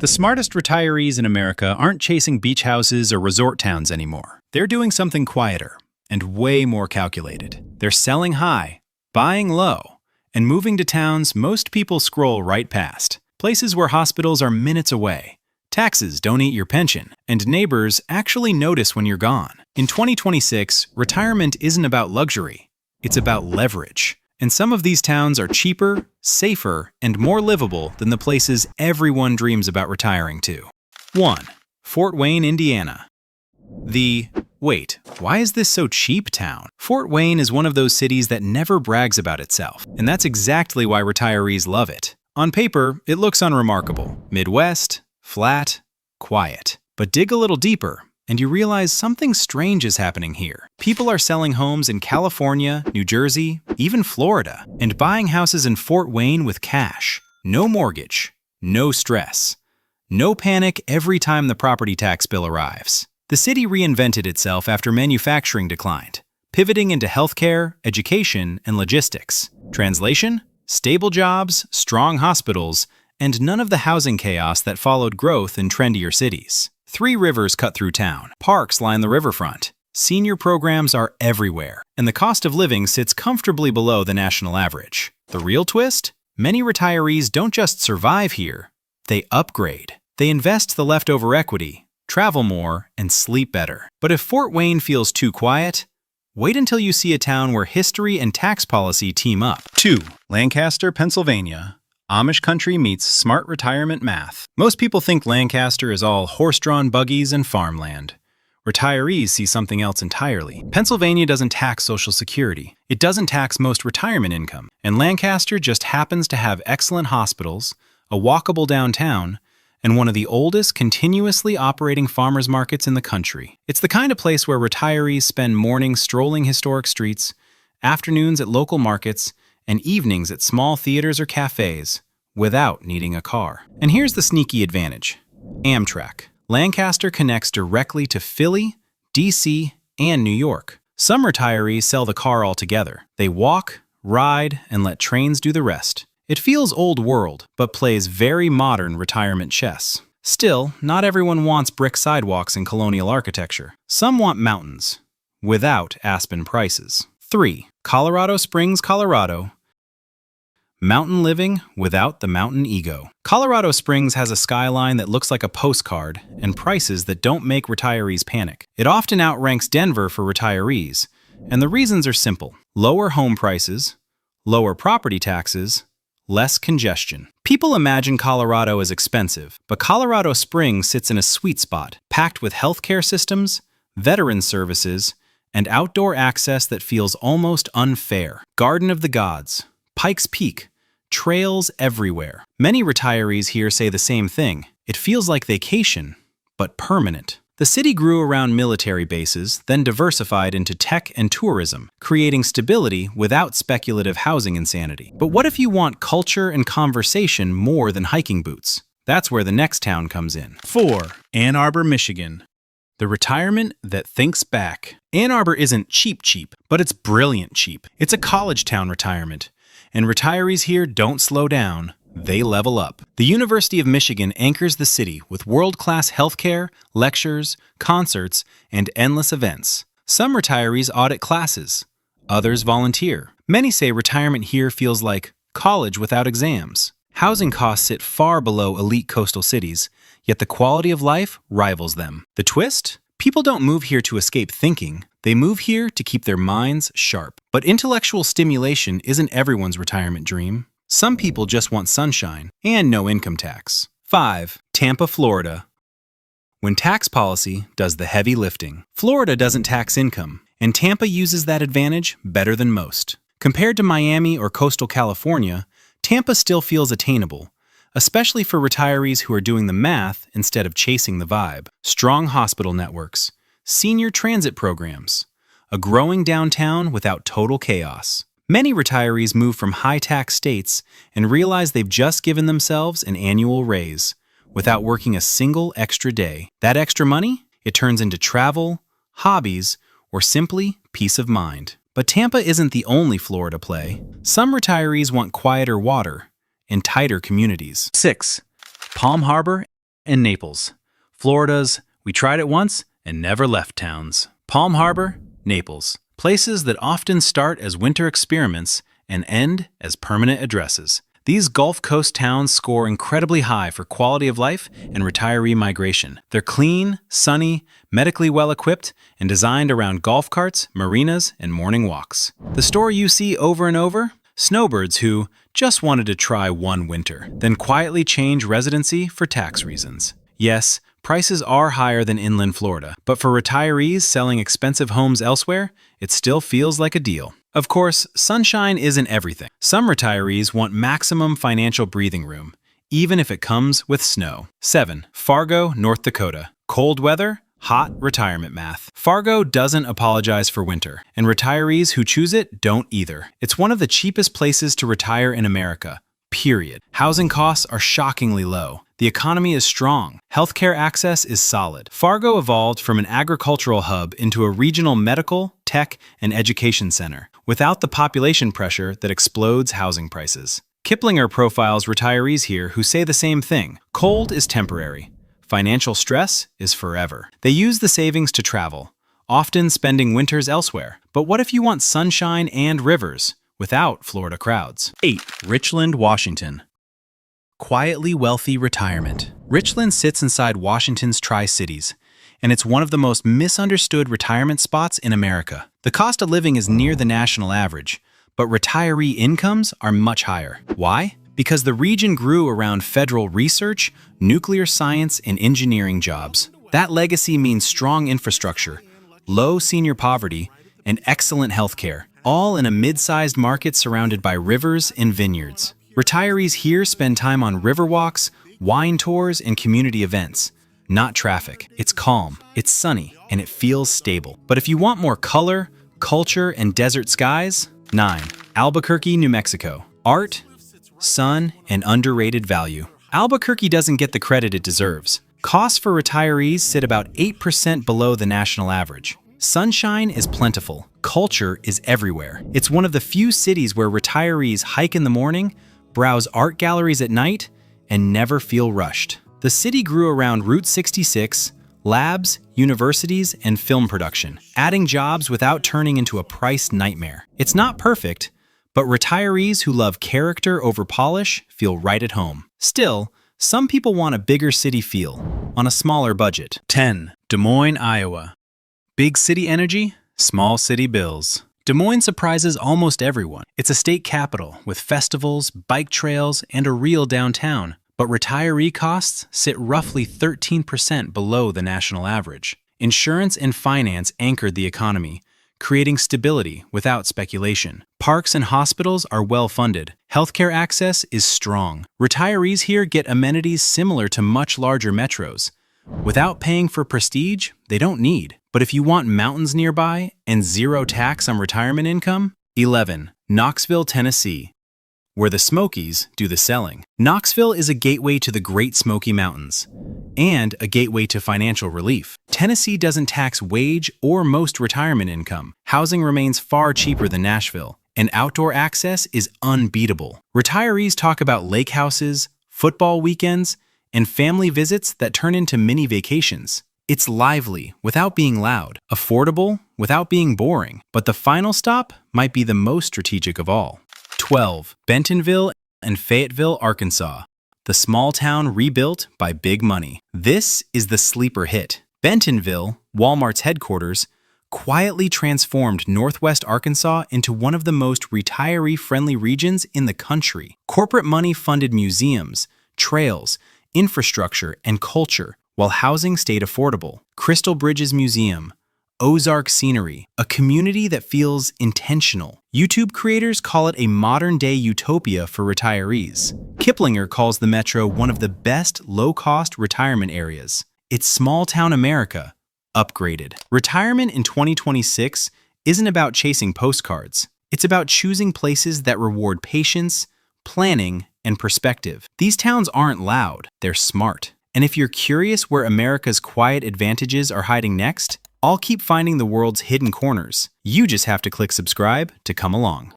The smartest retirees in America aren't chasing beach houses or resort towns anymore. They're doing something quieter and way more calculated. They're selling high, buying low, and moving to towns most people scroll right past. Places where hospitals are minutes away, taxes don't eat your pension, and neighbors actually notice when you're gone. In 2026, retirement isn't about luxury. It's about leverage. And some of these towns are cheaper, safer, and more livable than the places everyone dreams about retiring to. 1. Fort Wayne, Indiana. Wait, why is this so cheap town? Fort Wayne is one of those cities that never brags about itself, and that's exactly why retirees love it. On paper, it looks unremarkable. Midwest, flat, quiet. But dig a little deeper, and you realize something strange is happening here. People are selling homes in California, New Jersey, even Florida, and buying houses in Fort Wayne with cash. No mortgage, no stress, no panic every time the property tax bill arrives. The city reinvented itself after manufacturing declined, pivoting into healthcare, education, and logistics. Translation? Stable jobs, strong hospitals, and none of the housing chaos that followed growth in trendier cities. 3 rivers cut through town. Parks line the riverfront. Senior programs are everywhere, and the cost of living sits comfortably below the national average. The real twist? Many retirees don't just survive here, they upgrade. They invest the leftover equity, travel more, and sleep better. But if Fort Wayne feels too quiet, wait until you see a town where history and tax policy team up. 2. Lancaster, Pennsylvania. Amish country meets smart retirement math. Most people think Lancaster is all horse-drawn buggies and farmland. Retirees see something else entirely. Pennsylvania doesn't tax Social Security. It doesn't tax most retirement income. And Lancaster just happens to have excellent hospitals, a walkable downtown, and one of the oldest continuously operating farmers markets in the country. It's the kind of place where retirees spend mornings strolling historic streets, afternoons at local markets, and evenings at small theaters or cafes without needing a car. And here's the sneaky advantage. Amtrak. Lancaster connects directly to Philly, DC, and New York. Some retirees sell the car altogether. They walk, ride, and let trains do the rest. It feels old world, but plays very modern retirement chess. Still, not everyone wants brick sidewalks and colonial architecture. Some want mountains, without aspen prices. 3. Colorado Springs, Colorado. Mountain living without the mountain ego. Colorado Springs has a skyline that looks like a postcard and prices that don't make retirees panic. It often outranks Denver for retirees, and the reasons are simple. Lower home prices, lower property taxes, less congestion. People imagine Colorado as expensive, but Colorado Springs sits in a sweet spot, packed with healthcare systems, veteran services, and outdoor access that feels almost unfair. Garden of the Gods, Pikes Peak, trails everywhere. Many retirees here say the same thing. It feels like vacation, but permanent. The city grew around military bases, then diversified into tech and tourism, creating stability without speculative housing insanity. But what if you want culture and conversation more than hiking boots? That's where the next town comes in. 4. Ann Arbor, Michigan. The retirement that thinks back. Ann Arbor isn't cheap, but it's brilliant cheap. It's a college town retirement. And retirees here don't slow down, they level up. The University of Michigan anchors the city with world-class healthcare, lectures, concerts, and endless events. Some retirees audit classes, others volunteer. Many say retirement here feels like college without exams. Housing costs sit far below elite coastal cities, yet the quality of life rivals them. The twist? People don't move here to escape thinking. They move here to keep their minds sharp. But intellectual stimulation isn't everyone's retirement dream. Some people just want sunshine and no income tax. 5. Tampa, Florida. When tax policy does the heavy lifting. Florida doesn't tax income, and Tampa uses that advantage better than most. Compared to Miami or coastal California, Tampa still feels attainable, especially for retirees who are doing the math instead of chasing the vibe. Strong hospital networks, senior transit programs, a growing downtown without total chaos. Many retirees move from high-tax states and realize they've just given themselves an annual raise without working a single extra day. That extra money? It turns into travel, hobbies, or simply peace of mind. But Tampa isn't the only Florida play. Some retirees want quieter water and tighter communities. 6. Palm Harbor and Naples. Florida's "we tried it once and never left" towns. Palm Harbor, Naples. Places that often start as winter experiments and end as permanent addresses. These Gulf Coast towns score incredibly high for quality of life and retiree migration. They're clean, sunny, medically well-equipped, and designed around golf carts, marinas, and morning walks. The story you see over and over? Snowbirds who just wanted to try one winter, then quietly change residency for tax reasons. Yes, prices are higher than inland Florida, but for retirees selling expensive homes elsewhere, it still feels like a deal. Of course, sunshine isn't everything. Some retirees want maximum financial breathing room, even if it comes with snow. 7. Fargo, North Dakota. Cold weather, hot retirement math. Fargo doesn't apologize for winter, and retirees who choose it don't either. It's one of the cheapest places to retire in America, period. Housing costs are shockingly low. The economy is strong. Healthcare access is solid. Fargo evolved from an agricultural hub into a regional medical, tech, and education center, without the population pressure that explodes housing prices. Kiplinger profiles retirees here who say the same thing. Cold is temporary. Financial stress is forever. They use the savings to travel, often spending winters elsewhere. But what if you want sunshine and rivers without Florida crowds? 8. Richland, Washington. Quietly wealthy retirement. Richland sits inside Washington's Tri-Cities, and it's one of the most misunderstood retirement spots in America. The cost of living is near the national average, but retiree incomes are much higher. Why? Because the region grew around federal research, nuclear science, and engineering jobs. That legacy means strong infrastructure, low senior poverty, and excellent healthcare, all in a mid-sized market surrounded by rivers and vineyards. Retirees here spend time on river walks, wine tours, and community events. Not traffic. It's calm, it's sunny, and it feels stable. But if you want more color, culture, and desert skies, 9. Albuquerque, New Mexico. Art, sun, and underrated value. Albuquerque doesn't get the credit it deserves. Costs for retirees sit about 8% below the national average. Sunshine is plentiful. Culture is everywhere. It's one of the few cities where retirees hike in the morning, browse art galleries at night, and never feel rushed. The city grew around Route 66, labs, universities, and film production, adding jobs without turning into a price nightmare. It's not perfect, but retirees who love character over polish feel right at home. Still, some people want a bigger city feel, on a smaller budget. 10. Des Moines, Iowa. Big city energy, small city bills. Des Moines surprises almost everyone. It's a state capital with festivals, bike trails, and a real downtown. But retiree costs sit roughly 13% below the national average. Insurance and finance anchored the economy, creating stability without speculation. Parks and hospitals are well-funded. Healthcare access is strong. Retirees here get amenities similar to much larger metros. Without paying for prestige, they don't need. But if you want mountains nearby and zero tax on retirement income, 11. Knoxville, Tennessee, where the Smokies do the selling. Knoxville is a gateway to the Great Smoky Mountains and a gateway to financial relief. Tennessee doesn't tax wage or most retirement income. Housing remains far cheaper than Nashville, and outdoor access is unbeatable. Retirees talk about lake houses, football weekends, and family visits that turn into mini vacations. It's lively without being loud, affordable without being boring, but the final stop might be the most strategic of all. 12. Bentonville and Fayetteville, Arkansas. The small town rebuilt by big money. This is the sleeper hit. Bentonville, Walmart's headquarters, quietly transformed Northwest Arkansas into one of the most retiree-friendly regions in the country. Corporate money funded museums, trails, infrastructure, and culture, while housing stayed affordable. Crystal Bridges Museum, Ozark scenery, a community that feels intentional. YouTube creators call it a modern-day utopia for retirees. Kiplinger calls the metro one of the best low-cost retirement areas. It's small-town America, upgraded. Retirement in 2026 isn't about chasing postcards. It's about choosing places that reward patience, planning, and perspective. These towns aren't loud, they're smart. And if you're curious where America's quiet advantages are hiding next, I'll keep finding the world's hidden corners. You just have to click subscribe to come along.